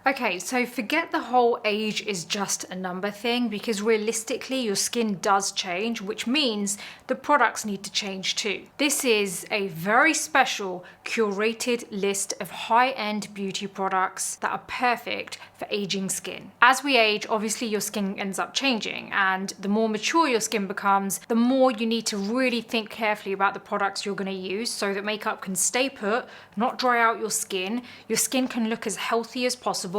Okay, so forget the whole age is just a number thing, because realistically your skin does change, which means the products need to change too. This is a very special curated list of high-end beauty products that are perfect for aging skin. As we age, obviously your skin ends up changing, and the more mature your skin becomes, the more you need to really think carefully about the products you're going to use so that makeup can stay put, not dry out your skin can look as healthy as possible,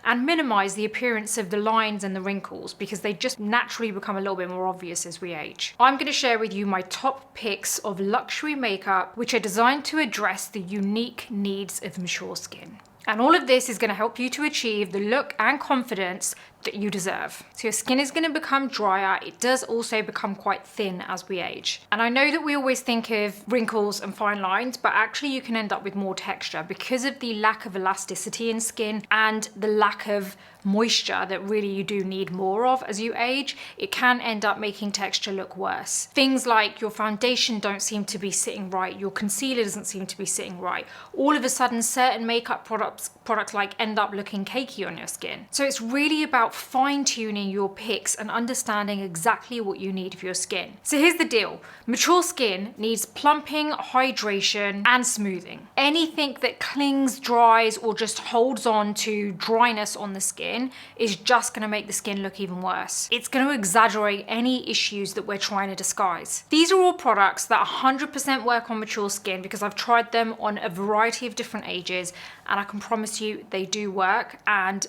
and minimize the appearance of the lines and the wrinkles, because they just naturally become a little bit more obvious as we age. I'm going to share with you my top picks of luxury makeup which are designed to address the unique needs of mature skin. And all of this is going to help you to achieve the look and confidence that you deserve. So your skin is going to become drier. It does also become quite thin as we age. And I know that we always think of wrinkles and fine lines, but actually you can end up with more texture because of the lack of elasticity in skin and the lack of moisture that really you do need more of as you age. It can end up making texture look worse. Things like your foundation don't seem to be sitting right, your concealer doesn't seem to be sitting right. All of a sudden certain makeup products like end up looking cakey on your skin. So it's really about fine-tuning your picks and understanding exactly what you need for your skin. So here's the deal. Mature skin needs plumping, hydration, and smoothing. Anything that clings, dries, or just holds on to dryness on the skin is just going to make the skin look even worse. It's going to exaggerate any issues that we're trying to disguise. These are all products that 100% work on mature skin because I've tried them on a variety of different ages, and I can promise you they do work, and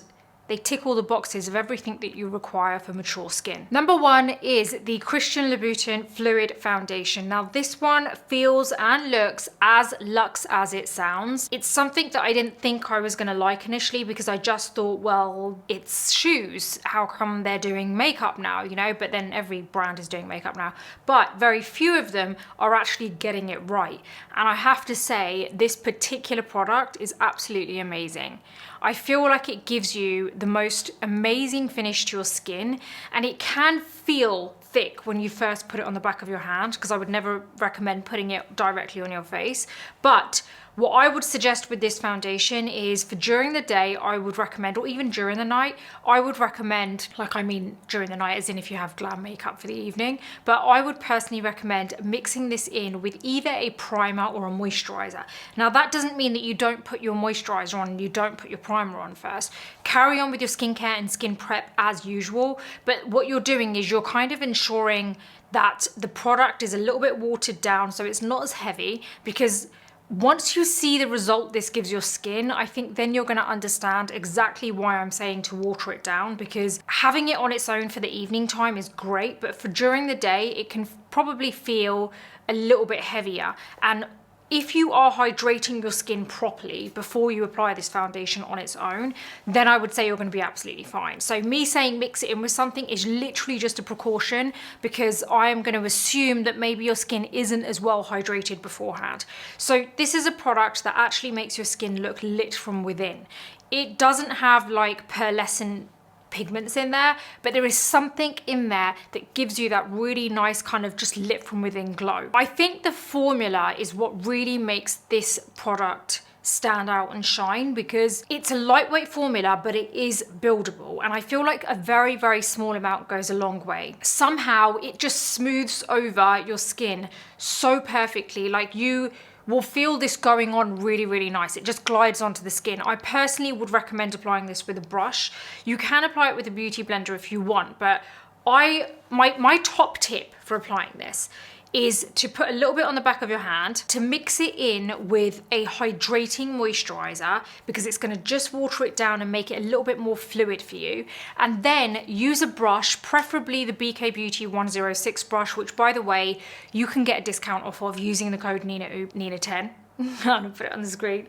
they tick all the boxes of everything that you require for mature skin. Number one is the Christian Louboutin Fluid Foundation. Now this one feels and looks as luxe as it sounds. It's something that I didn't think I was gonna like initially because I just thought, well, it's shoes. How come they're doing makeup now, you know? But then every brand is doing makeup now. But very few of them are actually getting it right. And I have to say, this particular product is absolutely amazing. I feel like it gives you the most amazing finish to your skin, and it can feel thick when you first put it on the back of your hand, because I would never recommend putting it directly on your face. But what I would suggest with this foundation is for during the day, I would recommend, or even during the night, I would recommend, like I mean during the night as in if you have glam makeup for the evening, but I would personally recommend mixing this in with either a primer or a moisturizer. Now that doesn't mean that you don't put your moisturizer on and you don't put your primer on first. Carry on with your skincare and skin prep as usual, but what you're doing is you're kind of ensuring that the product is a little bit watered down so it's not as heavy, because once you see the result this gives your skin, I think then you're going to understand exactly why I'm saying to water it down, because having it on its own for the evening time is great, but for during the day, it can probably feel a little bit heavier. And if you are hydrating your skin properly before you apply this foundation on its own, then I would say you're going to be absolutely fine. So me saying mix it in with something is literally just a precaution, because I am going to assume that maybe your skin isn't as well hydrated beforehand. So this is a product that actually makes your skin look lit from within. It doesn't have like pearlescent pigments in there, but there is something in there that gives you that really nice kind of just lit from within glow. I think the formula is what really makes this product stand out and shine, because it's a lightweight formula, but it is buildable, and I feel like a very, very small amount goes a long way. Somehow it just smooths over your skin so perfectly, like you will feel this going on really, really nice. It just glides onto the skin. I personally would recommend applying this with a brush. You can apply it with a beauty blender if you want, but my top tip for applying this is to put a little bit on the back of your hand, to mix it in with a hydrating moisturizer, because it's gonna just water it down and make it a little bit more fluid for you. And then use a brush, preferably the BK Beauty 106 brush, which by the way, you can get a discount off of using the code Nina10. I'm gonna put it on the screen,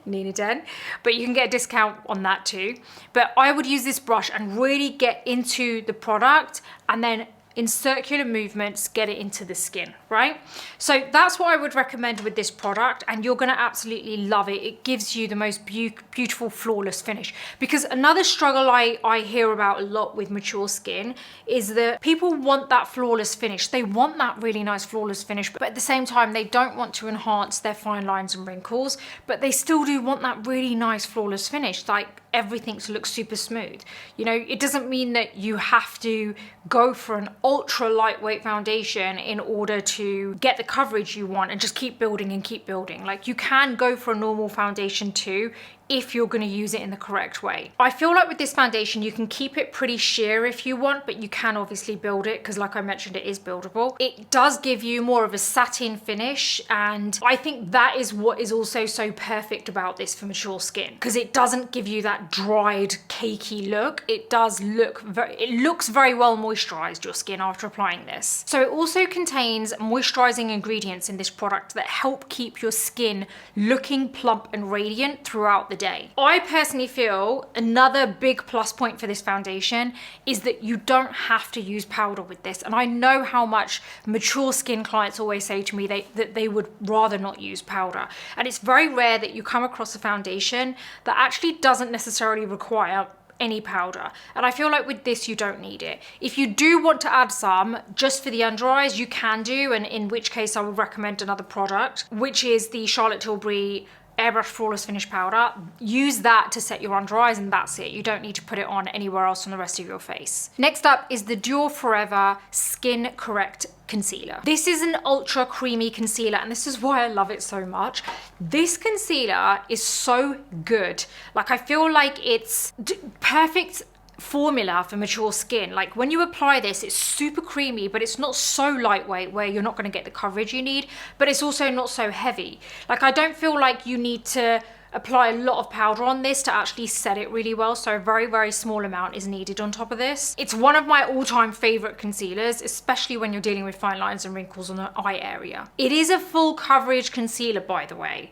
Nina10, but you can get a discount on that too. But I would use this brush and really get into the product, and then in circular movements, get it into the skin. right? So that's what I would recommend with this product, and you're gonna absolutely love it. It gives you the most beautiful, flawless finish. Because another struggle I hear about a lot with mature skin is that people want that flawless finish. They want that really nice flawless finish, but at the same time, they don't want to enhance their fine lines and wrinkles, but they still do want that really nice flawless finish, like everything to look super smooth. You know, it doesn't mean that you have to go for an ultra lightweight foundation in order to get the coverage you want and just keep building and keep building. Like, you can go for a normal foundation too, if you're going to use it in the correct way. I feel like with this foundation, you can keep it pretty sheer if you want, but you can obviously build it because, like I mentioned, it is buildable. It does give you more of a satin finish, and I think that is what is also so perfect about this for mature skin, because it doesn't give you that dried, cakey look. It does look it looks very well moisturized, your skin, after applying this. So it also contains moisturizing ingredients in this product that help keep your skin looking plump and radiant throughout the day. I personally feel another big plus point for this foundation is that you don't have to use powder with this. And I know how much mature skin clients always say to me that they would rather not use powder. And it's very rare that you come across a foundation that actually doesn't necessarily require any powder, and I feel like with this you don't need it. If you do want to add some just for the under eyes, you can do, and in which case I would recommend another product, which is the Charlotte Tilbury Airbrush Flawless Finish Powder. Use that to set your under eyes, and that's it. You don't need to put it on anywhere else on the rest of your face. Next up is the Dior Forever Skin Correct Concealer. This is an ultra creamy concealer, and this is why I love it so much. This concealer is so good. Like, I feel like it's perfect formula for mature skin. Like, when you apply this, it's super creamy, but it's not so lightweight where you're not going to get the coverage you need, but it's also not so heavy. Like, I don't feel like you need to apply a lot of powder on this to actually set it really well, so a very, very small amount is needed on top of this. It's one of my all-time favorite concealers, especially when you're dealing with fine lines and wrinkles on the eye area. It is a full coverage concealer, by the way,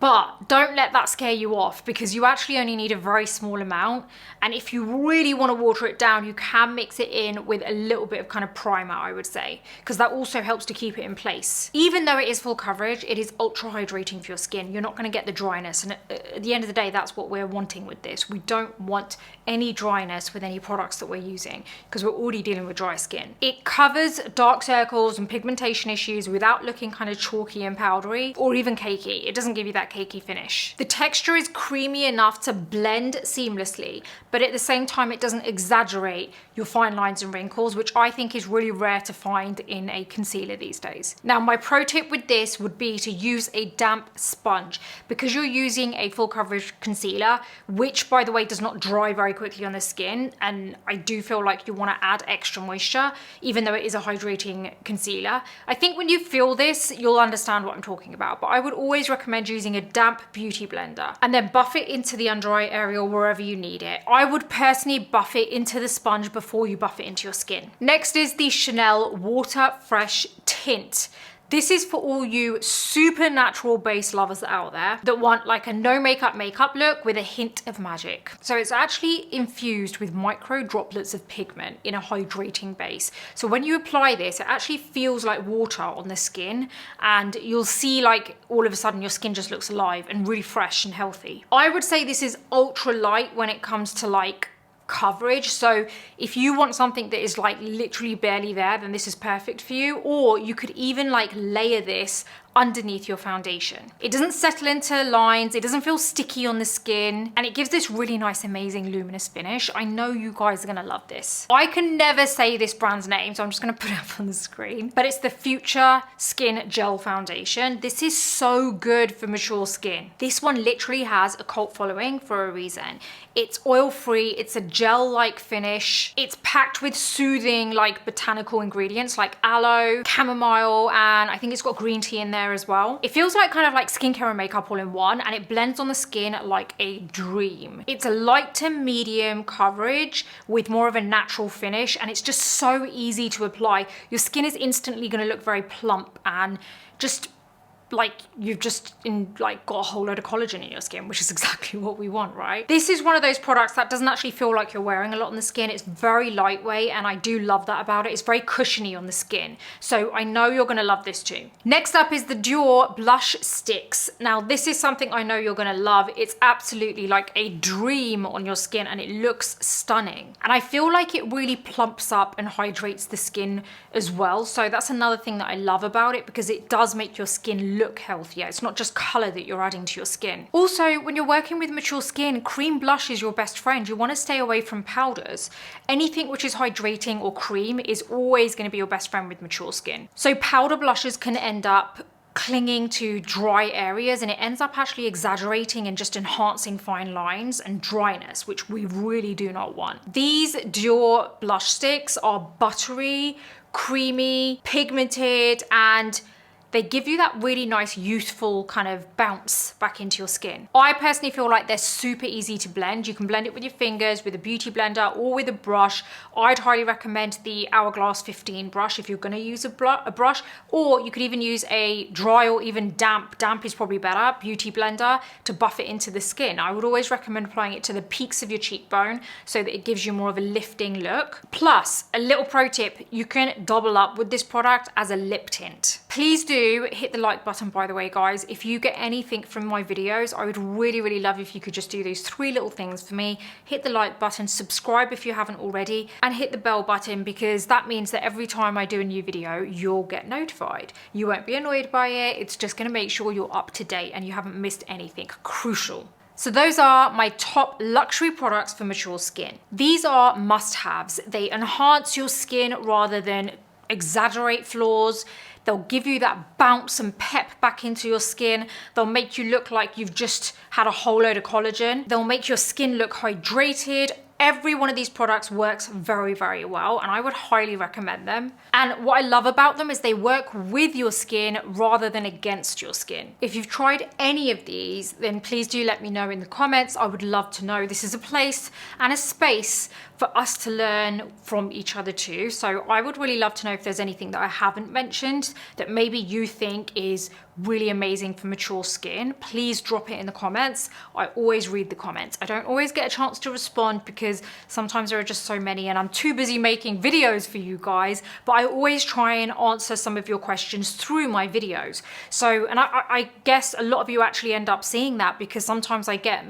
but don't let that scare you off, because you actually only need a very small amount. And if you really want to water it down, you can mix it in with a little bit of kind of primer, I would say, because that also helps to keep it in place. Even though it is full coverage, it is ultra hydrating for your skin. You're not going to get the dryness. And at the end of the day, that's what we're wanting with this. We don't want any dryness with any products that we're using, because we're already dealing with dry skin. It covers dark circles and pigmentation issues without looking kind of chalky and powdery or even cakey. It doesn't give you that cakey finish. The texture is creamy enough to blend seamlessly, but at the same time, it doesn't exaggerate your fine lines and wrinkles, which I think is really rare to find in a concealer these days. Now, my pro tip with this would be to use a damp sponge, because you're using a full coverage concealer, which, by the way, does not dry very quickly on the skin, and I do feel like you want to add extra moisture, even though it is a hydrating concealer. I think when you feel this, you'll understand what I'm talking about, but I would always recommend using a damp beauty blender and then buff it into the under eye area wherever you need it. I would personally buff it into the sponge before you buff it into your skin. Next is the Chanel Water Fresh Tint. This is for all you super natural base lovers out there that want like a no makeup look with a hint of magic. So it's actually infused with micro droplets of pigment in a hydrating base. So when you apply this, it actually feels like water on the skin, and you'll see like all of a sudden your skin just looks alive and really fresh and healthy. I would say this is ultra light when it comes to like coverage. So if you want something that is like literally barely there, then this is perfect for you. Or you could even like layer this underneath your foundation. It doesn't settle into lines, it doesn't feel sticky on the skin, and it gives this really nice, amazing luminous finish. I know you guys are gonna love this. I can never say this brand's name, so I'm just gonna put it up on the screen, but it's the Future Skin Gel Foundation. This is so good for mature skin. This one literally has a cult following for a reason. It's oil-free, it's a gel-like finish, it's packed with soothing like botanical ingredients like aloe, chamomile, and I think it's got green tea in there as well. It feels like kind of like skincare and makeup all in one, and it blends on the skin like a dream. It's a light to medium coverage with more of a natural finish, and it's just so easy to apply. Your skin is instantly going to look very plump and just like you've just got a whole load of collagen in your skin, which is exactly what we want, right? This is one of those products that doesn't actually feel like you're wearing a lot on the skin. It's very lightweight, and I do love that about it. It's very cushiony on the skin. So I know you're gonna love this too. Next up is the Dior Blush Sticks. Now this is something I know you're gonna love. It's absolutely like a dream on your skin, and it looks stunning. And I feel like it really plumps up and hydrates the skin as well. So that's another thing that I love about it, because it does make your skin look healthier. It's not just color that you're adding to your skin. Also, when you're working with mature skin, cream blush is your best friend. You want to stay away from powders. Anything which is hydrating or cream is always going to be your best friend with mature skin. So powder blushes can end up clinging to dry areas, and it ends up actually exaggerating and just enhancing fine lines and dryness, which we really do not want. These Dior blush sticks are buttery, creamy, pigmented, and they give you that really nice youthful kind of bounce back into your skin. I personally feel like they're super easy to blend. You can blend it with your fingers, with a beauty blender, or with a brush. I'd highly recommend the Hourglass 15 brush if you're gonna use a brush, or you could even use a dry or even damp is probably better, beauty blender to buff it into the skin. I would always recommend applying it to the peaks of your cheekbone so that it gives you more of a lifting look. Plus, a little pro tip, you can double up with this product as a lip tint. Please do hit the like button, by the way, guys. If you get anything from my videos, I would really love if you could just do those 3 little things for me. Hit the like button, subscribe if you haven't already, and hit the bell button, because that means that every time I do a new video, you'll get notified. You won't be annoyed by it. It's just gonna make sure you're up to date and you haven't missed anything crucial. So those are my top luxury products for mature skin. These are must-haves. They enhance your skin rather than exaggerate flaws. They'll give you that bounce and pep back into your skin. They'll make you look like you've just had a whole load of collagen. They'll make your skin look hydrated. Every one of these products works very well, and I would highly recommend them. And what I love about them is they work with your skin rather than against your skin. If you've tried any of these, then please do let me know in the comments. I would love to know. This is a place and a space for us to learn from each other too. So I would really love to know if there's anything that I haven't mentioned that maybe you think is really amazing for mature skin. Please drop it in the comments. I always read the comments. I don't always get a chance to respond because sometimes there are just so many and I'm too busy making videos for you guys, but I always try and answer some of your questions through my videos. So, and I guess a lot of you actually end up seeing that, because sometimes I get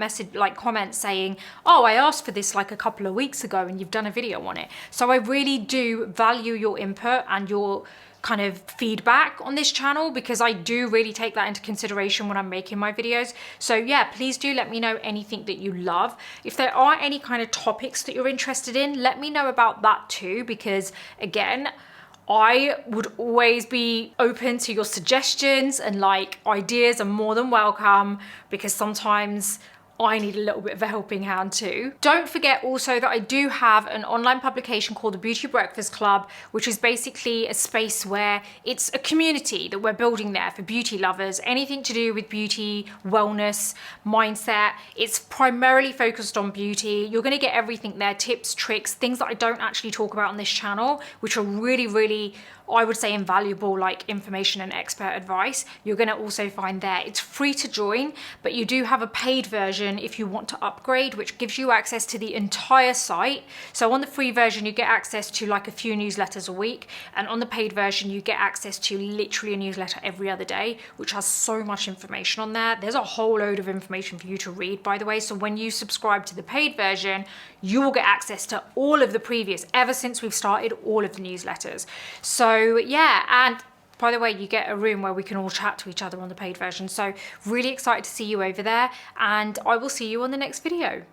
comments saying, oh, I asked for this like a couple of weeks ago and you've done a video on it. So I really do value your input and your kind of feedback on this channel, because I do really take that into consideration when I'm making my videos. So yeah, please do let me know anything that you love. If there are any kind of topics that you're interested in, let me know about that too, because again, I would always be open to your suggestions, and like ideas are more than welcome, because sometimes I need a little bit of a helping hand too. Don't forget also that I do have an online publication called the Beauty Breakfast Club, which is basically a space where it's a community that we're building there for beauty lovers, anything to do with beauty, wellness, mindset. It's primarily focused on beauty. You're gonna get everything there, tips, tricks, things that I don't actually talk about on this channel, which are really, I would say, invaluable, like information and expert advice. You're gonna also find there. It's free to join, but you do have a paid version if you want to upgrade, which gives you access to the entire site. So on the free version, you get access to like a few newsletters a week, and on the paid version, you get access to literally a newsletter every other day, which has so much information on there. There's a whole load of information for you to read, by the way. So when you subscribe to the paid version, you will get access to all of the previous, ever since we've started, all of the newsletters. So yeah, and by the way, you get a room where we can all chat to each other on the paid version. So really excited to see you over there, and I will see you on the next video.